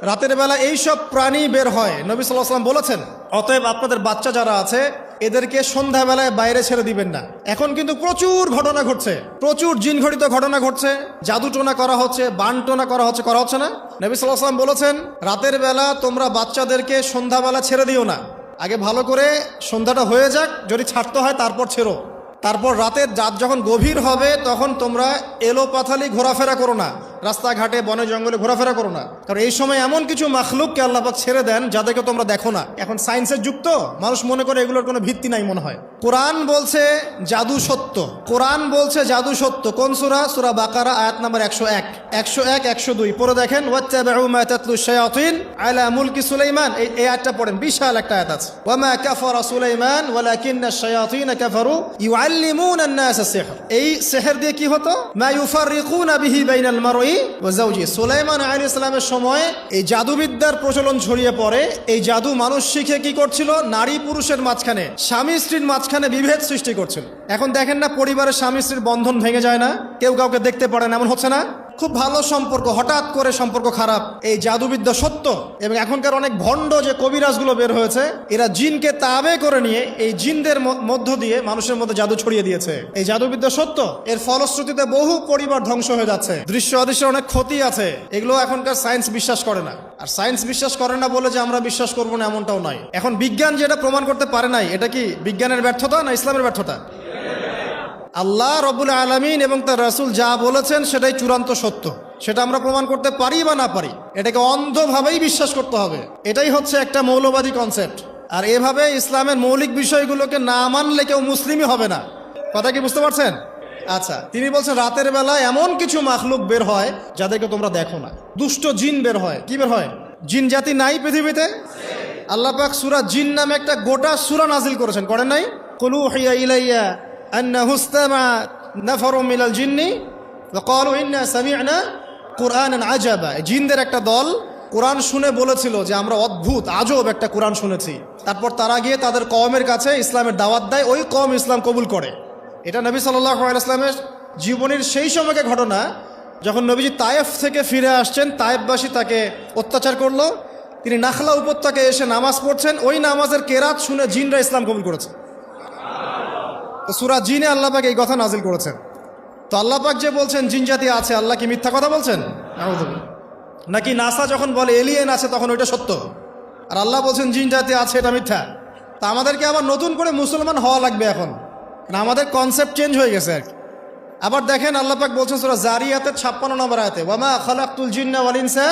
রাতের বেলা এইসব প্রাণী বের হয়, নবী সাল্লাল্লাহু আলাইহি ওয়াসাল্লাম বলেছেন, অতএব আপনাদের বাচ্চা যারা আছে এদেরকে সন্ধ্যাবেলায় বাইরে ছেড়ে দিবেন না। এখন কিন্তু প্রচুর ঘটনা ঘটছে, প্রচুর জিনঘটিত ঘটনা ঘটছে, জাদুটোনা করা হচ্ছে, বানটোনা করা হচ্ছে না? নবী সাল্লাল্লাহু আলাইহি ওয়াসাল্লাম বলেছেন, রাতের বেলা তোমরা বাচ্চাদেরকে সন্ধ্যাবেলা ছেড়ে দিও না, আগে ভালো করে সন্ধ্যাটা হয়ে যাক, যদি ছাড়তে হয় তারপর ছেড়ো। তারপর রাতের রাত যখন গভীর হবে তখন তোমরা এলোপাথালি ঘোরাফেরা করো না, রাস্তাঘাটে বনে জঙ্গলে ঘোরাফেরা করো না, কারণ এই সময় এমন কিছু মাখলুককে আল্লাহ পাক ছেড়ে দেন যাদেরকে তোমরা দেখো না। এখন সায়েন্সের যুগ তো, মানুষ মনে করে এগুলোর কোনো ভিত্তি নাই মনে হয়। কোরআন বলছে জাদু সত্য, কোরআন বলছে জাদু সত্য। কোন সূরা? সূরা বাকারা আয়াত নাম্বার 101, 101, 102 পড়ে দেখেন। ওয়াত্তাবিউ মা তাতলু শায়াতিন আলা মুলকি সুলাইমান, এই আয়াতটা পড়েন, বিশাল একটা আয়াত আছে। ওয়া মা কাফারা সুলাইমান ওয়ালাকিন্নাশ শায়াতিন কাফারু ইউআল্লিমুনা আন-নাস সিহর। এই সিহর দিয়ে কি হতো? মা ইউফাররিকুনা বিহি বাইনাল মারই ওয়া যাওজি। সুলাইমান আলাইহিস সালামের সময় এই জাদুবিদ্যার প্রচলন ছড়িয়ে পড়ে। এই জাদু মানুষ শিখে কি করছিল? নারী পুরুষের মাঝখানে, স্বামী স্ত্রীর মাঝখানে বিভেদ সৃষ্টি করছিল। এখন দেখেন না, পরিবারের স্বামী স্ত্রীর বন্ধন ভেঙে যায় না, কেউ কাউকে দেখতে পারে না, এমন হচ্ছে না? খুব ভালো সম্পর্ক হঠাৎ করে সম্পর্ক খারাপ। এই জাদুবিদ্যা সত্য। এবং এখনকার অনেক ভণ্ড যে কবিরাজগুলো বের হয়েছে, এরা জিনকে তাবে করে নিয়ে এই জিনদের মধ্য দিয়ে মানুষের মধ্যে জাদু ছড়িয়ে দিয়েছে। এই জাদুবিদ্যা সত্য। এর ফলশ্রুতিতে বহু পরিবার ধ্বংস হয়ে যাচ্ছে, দৃশ্য অদৃশ্যের অনেক ক্ষতি আছে। এগুলো এখনকার সায়েন্স বিশ্বাস করে না। আর সায়েন্স বিশ্বাস করে না বলে যে আমরা বিশ্বাস করবো না এমনটাও নয়। এখন বিজ্ঞান যেটা প্রমাণ করতে পারে নাই, এটা কি বিজ্ঞানের ব্যর্থতা না ইসলামের ব্যর্থতা? আল্লাহ রব্বুল আলামিন এবং তার রাসূল যা বলেছেন সেটাই চূড়ান্ত সত্য। সেটা আমরা প্রমাণ করতে পারি বা না পারি, এটাকে অন্ধভাবেই বিশ্বাস করতে হবে। এটাই হচ্ছে একটা মৌলবাদী কনসেপ্ট। আর এভাবে ইসলামের মৌলিক বিষয়গুলোকে না মানলে কেউ মুসলিমই হবে না। কথা কি বুঝতে পারছেন? আচ্ছা, তিনি বলছেন রাতের বেলা এমন কিছু মাখলুক বের হয় যাদেরকে তোমরা দেখো না। দুষ্ট জিন বের হয়। কি বের হয়? জিন জাতি নাই পৃথিবীতে? আল্লাহ পাক সূরা জিন নামে একটা গোটা সূরা নাজিল করেছেন, করেন নাই? কুল উহিয়া ইলাইয়া আন্নাহু ইসতামা নাফারুম মিনাল জিন্নি ওয়া ক্বালু ইন্না সামি'না কুরআনান আজাবা। জিনদের একটা দল কোরআন শুনে বলেছিল যে আমরা অদ্ভুত আজব একটা কোরআন শুনেছি। তারপর তারা গিয়ে তাদের কওমের কাছে ইসলামের দাওয়াত দেয়, ওই কওম ইসলাম কবুল করে। এটা নবী সাল্লাল্লাহু আলাইহি ওয়াসাল্লামের জীবনের সেই সময়কে ঘটনা, যখন নবীজি তায়েফ থেকে ফিরে আসছেন। তায়েফবাসী তাকে অত্যাচার করলো, তিনি নাখলা উপত্যকায় এসে নামাজ পড়ছেন, ওই নামাজের কেরাত শুনে জিনরা ইসলাম কবুল করেছে। তো সূরা জিনে আল্লাহ পাক এই কথা নাজিল করেছেন। তো আল্লাহ পাক যে বলছেন জিন জাতি আছে, আল্লাহ কি মিথ্যা কথা বলছেন? নাকি নাসা যখন বলে এলিয়েন আছে তখন ওইটা সত্য, আর আল্লাহ বলছেন জিন জাতি আছে এটা মিথ্যা? তা আমাদেরকে আবার নতুন করে মুসলমান হওয়া লাগবে এখন, না আমাদের কনসেপ্ট চেঞ্জ হয়ে গেছে। আবার দেখেন আল্লাহ পাক বলছেন সূরা জারিয়াতের 56 নম্বর আয়াতে, ওয়া মা খালাকতুল জিন্না ওয়াল ইনসা